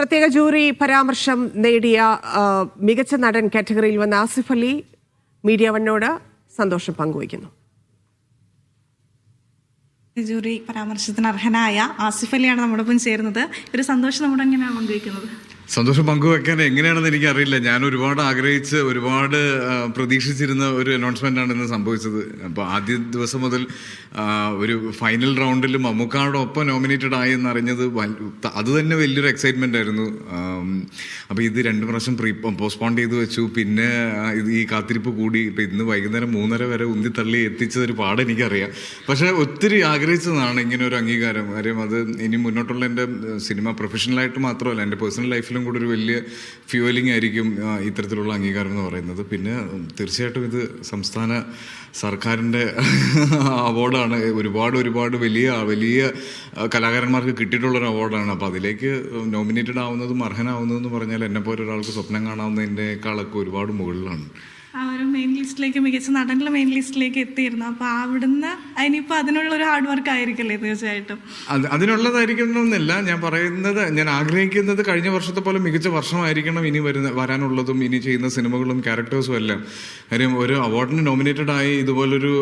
പ്രത്യേക ജൂറി പരാമർശം നേടിയ മികച്ച നടൻ കാറ്റഗറിയിൽ വന്ന ആസിഫ് അലി മീഡിയ വണ്ണോട് സന്തോഷം പങ്കുവയ്ക്കുന്നു. ജൂറി പരാമർശത്തിന് അർഹനായ ആസിഫ് അലിയാണ് നമ്മോടൊപ്പം ചേരുന്നത്. ഒരു സന്തോഷം നമ്മുടെ എങ്ങനെയാണ് പങ്കുവയ്ക്കുന്നത്? സന്തോഷം പങ്കുവെക്കാൻ എങ്ങനെയാണെന്ന് എനിക്കറിയില്ല. ഞാൻ ഒരുപാട് ആഗ്രഹിച്ച് ഒരുപാട് പ്രതീക്ഷിച്ചിരുന്ന ഒരു അനൗൺസ്മെൻ്റാണ് ഇന്ന് സംഭവിച്ചത്. അപ്പോൾ ആദ്യ ദിവസം മുതൽ ഒരു ഫൈനൽ റൗണ്ടിൽ മമ്മൂക്കാടൊപ്പം നോമിനേറ്റഡ് ആയി എന്നറിഞ്ഞത് അത് തന്നെ വലിയൊരു എക്സൈറ്റ്മെൻ്റ് ആയിരുന്നു. അപ്പോൾ ഇത് 2 പ്രാവശ്യം പോസ്റ്റ്പോൺ ചെയ്ത് വെച്ചു. പിന്നെ ഈ കാത്തിരിപ്പ് കൂടി ഇപ്പം ഇന്ന് വൈകുന്നേരം 3:30 വരെ ഉന്തിത്തള്ളി എത്തിച്ചതൊരു പാട് എനിക്കറിയാം. പക്ഷേ ഒത്തിരി ആഗ്രഹിച്ചതാണ് ഇങ്ങനെ ഒരു അംഗീകാരം. കാര്യം അത് ഇനി മുന്നോട്ടുള്ള എൻ്റെ സിനിമ പ്രൊഫഷണലായിട്ട് മാത്രമല്ല എൻ്റെ പേഴ്സണൽ ലൈഫിലും കൂടെ ഒരു വലിയ ഫ്യൂവലിംഗ് ആയിരിക്കും ഇത്തരത്തിലുള്ള അംഗീകാരം എന്ന് പറയുന്നത്. പിന്നെ തീർച്ചയായിട്ടും ഇത് സംസ്ഥാന സർക്കാരിൻ്റെ അവാർഡാണ്. ഒരുപാട് വലിയ കലാകാരന്മാർക്ക് കിട്ടിയിട്ടുള്ളൊരു അവാർഡാണ്. അപ്പോൾ അതിലേക്ക് നോമിനേറ്റഡ് ആവുന്നതും അർഹനാവുന്നതെന്ന് പറഞ്ഞാൽ എന്നെപ്പോലെ ഒരാൾക്ക് സ്വപ്നം കാണാവുന്നതിൻ്റെക്കാളൊക്കെ ഒരുപാട് മുകളിലാണ്. ആ ഒരു മെയിൻ ലിസ്റ്റിലേക്ക്, മികച്ച നടനുള്ള മെയിൻ ലിസ്റ്റിലേക്ക് എത്തിയിരുന്നു. അപ്പോൾ അവിടുന്ന് അതിനിപ്പോൾ അതിനുള്ളൊരു ഹാർഡ് വർക്ക് ആയിരിക്കല്ലേ തീർച്ചയായിട്ടും? അതിനുള്ളതായിരിക്കണമെന്നില്ല ഞാൻ പറയുന്നത്. ഞാൻ ആഗ്രഹിക്കുന്നത് കഴിഞ്ഞ വർഷത്തെ പോലെ മികച്ച വർഷമായിരിക്കണം ഇനി വരാനുള്ളതും ഇനി ചെയ്യുന്ന സിനിമകളും ക്യാരക്ടേഴ്സും എല്ലാം. കാര്യം ഒരു അവാർഡിന് നോമിനേറ്റഡ് ആയി ഇതുപോലൊരു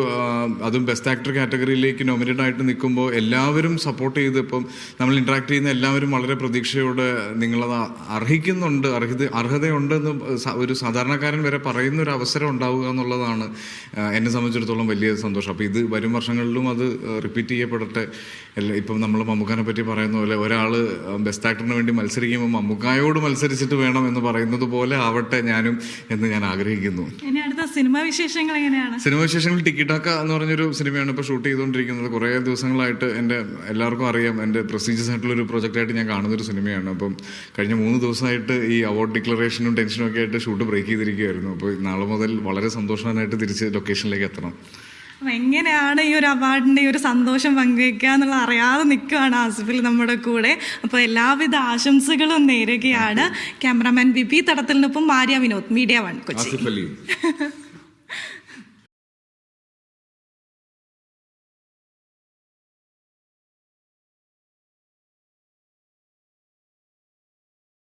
അതും ബെസ്റ്റ് ആക്ടർ കാറ്റഗറിയിലേക്ക് നോമിനേറ്റഡ് ആയിട്ട് നിൽക്കുമ്പോൾ എല്ലാവരും സപ്പോർട്ട് ചെയ്ത് ഇപ്പം നമ്മൾ ഇൻട്രാക്ട് ചെയ്യുന്ന എല്ലാവരും വളരെ പ്രതീക്ഷയോടെ നിങ്ങളത് അർഹിക്കുന്നുണ്ട്, അർഹതയുണ്ടെന്ന് ഒരു സാധാരണക്കാരൻ വരെ പറയുന്ന ഒരു അവസരം ഉണ്ടാവുക എന്നുള്ളതാണ് എന്നെ സംബന്ധിച്ചിടത്തോളം വലിയ സന്തോഷം. അപ്പോൾ ഇത് വരും വർഷങ്ങളിലും അത് റിപ്പീറ്റ് ചെയ്യപ്പെടട്ടെ. ഇപ്പം നമ്മൾ മമ്മൂക്കാനെ പറ്റി പറയുന്ന പോലെ ഒരാൾ ബെസ്റ്റ് ആക്ടറിന് വേണ്ടി മത്സരിക്കുമ്പോൾ മമ്മൂക്കായോട് മത്സരിച്ചിട്ട് വേണം എന്ന് പറയുന്നത് പോലെ ആവട്ടെ ഞാനും എന്ന് ഞാൻ ആഗ്രഹിക്കുന്നു. സിനിമാ വിശേഷങ്ങൾ എങ്ങനെയാണ്? സിനിമാ വിശേഷങ്ങൾ ടിക്കിടാക്ക എന്ന് പറഞ്ഞൊരു സിനിമയാണ് ഇപ്പോൾ ഷൂട്ട് ചെയ്തുകൊണ്ടിരിക്കുന്നത്. കുറേ ദിവസങ്ങളായിട്ട് എൻ്റെ എല്ലാവർക്കും അറിയാം എൻ്റെ പ്രസ്റ്റീജിയസ് ആയിട്ടുള്ളൊരു പ്രൊജക്റ്റായിട്ട് ഞാൻ കാണുന്നൊരു സിനിമയാണ്. അപ്പം കഴിഞ്ഞ 3 ദിവസമായിട്ട് ഈ അവാർഡ് ഡിക്ലറേഷനും ടെൻഷനും ഒക്കെ ആയിട്ട് ഷൂട്ട് ബ്രേക്ക് ചെയ്തിരിക്കുകയായിരുന്നു. അപ്പോൾ നാളെ മുതൽ വളരെ സന്തോഷവാനായിട്ട് തിരിച്ച് ലൊക്കേഷനിലേക്ക് എത്തണം. അപ്പം എങ്ങനെയാണ് ഈ ഒരു അവാർഡിൻ്റെ ഈ ഒരു സന്തോഷം പങ്കുവയ്ക്കുക എന്നുള്ള അറിയാതെ നിൽക്കുകയാണ് ആസിഫിൽ നമ്മുടെ കൂടെ. അപ്പോൾ എല്ലാവിധ ആശംസകളും നേരുകയാണ്. ക്യാമറാമാൻ ബിബി തടത്തിലിനൊപ്പം മാരിയ വിനോദ്, മീഡിയ വൺ, കൊച്ചി.